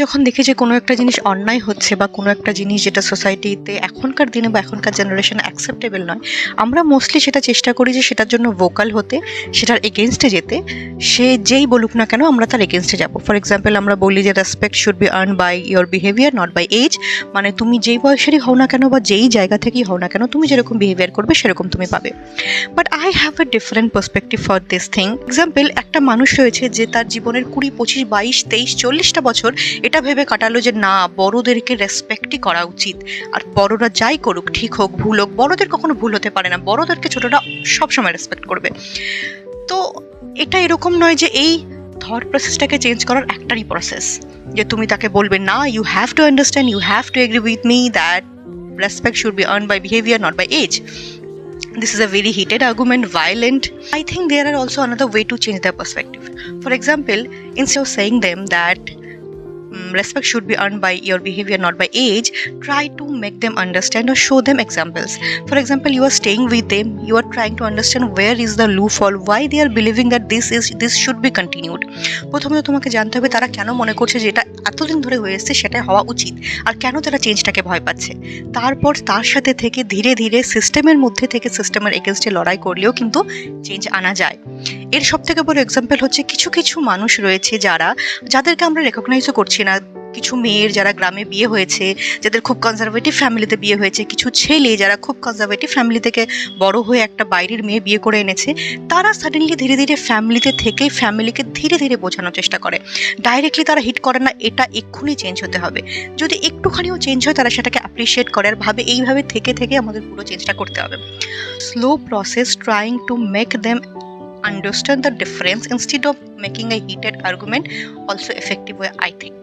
যখন দেখি যে কোনো একটা জিনিস অন্যায় হচ্ছে বা কোনো একটা জিনিস যেটা সোসাইটিতে এখনকার দিনে বা এখনকার জেনারেশনে অ্যাকসেপ্টেবল নয়, আমরা মোস্টলি সেটা চেষ্টা করি যে সেটার জন্য ভোকাল হতে, সেটার এগেনস্টে যেতে। সে যেই বলুক না কেন আমরা তার এগেনস্টে যাব। ফর এক্সাম্পল, আমরা বলি যে respect should be earn by your behaviour, not by age. মানে তুমি যেই বয়সেরই হও না কেন বা যেই জায়গা থেকেই হও না কেন, তুমি যেরকম বিহেভিয়ার করবে সেরকম তুমি পাবে। But I have a different perspective for this thing. Example, একটা মানুষ রয়েছে যে তার জীবনের 20, 25, 22, 23, 40টা বছর এটা ভেবে কাটালো যে না, বড়দেরকে রেসপেক্টই করা উচিত, আর বড়রা যাই করুক, ঠিক হোক ভুল হোক, বড়দের কখনো ভুল হতে পারে না, বড়দেরকে ছোটরা সবসময় রেসপেক্ট করবে। তো এটা এরকম নয় যে এই থট প্রসেসটাকে চেঞ্জ করার একটারই প্রসেস যে তুমি তাকে বলবে না, you have to understand, you have to agree with me that respect should be earned by behavior, not by age. This is a very heated argument, violent. I think there are also another way to change their perspective. For example, instead of saying them that respect should be earned by your behavior, not by age, try to make them understand or show them examples. For example, you are staying with them, you are trying to understand where is the loophole, why they are believing that this should be continued. প্রথমে তোমাকে জানতে হবে তারা কেন মনে করছে যে এটা এতদিন ধরে হয়ে এসছে সেটা হওয়া উচিত, আর কেন তারা চেঞ্জটাকে ভয় পাচ্ছে। তারপর তার সাথে থেকে ধীরে ধীরে সিস্টেমের মধ্যে থেকে সিস্টেমের এগেনস্টে লড়াই করলেও কিন্তু চেঞ্জ আনা যায়। এর সব থেকে বড় এক্সাম্পল হচ্ছে কিছু কিছু মানুষ রয়েছে যাদেরকে আমরা রেকগনাইজও করছি না। কিছু মেয়ের যারা গ্রামে বিয়ে হয়েছে, যাদের খুব কনজারভেটিভ ফ্যামিলিতে বিয়ে হয়েছে, কিছু ছেলে যারা খুব কনজারভেটিভ ফ্যামিলি থেকে বড় হয়ে একটা বাইরের মেয়ে বিয়ে করে এনেছে, তারা সাডেনলি ধীরে ধীরে ফ্যামিলিতে থেকে ফ্যামিলিকে ধীরে ধীরে বোঝানোর চেষ্টা করে। ডাইরেক্টলি তারা হিট করে না এটা এক্ষুনি চেঞ্জ হতে হবে। যদি একটুখানিও চেঞ্জ হয় তারা সেটাকে অ্যাপ্রিসিয়েট করে আর ভাবে এইভাবে থেকে থেকে আমাদের পুরো চেঞ্জটা করতে হবে। Slow process, trying to make them understand the difference instead of making a heated argument, also effective way, I think.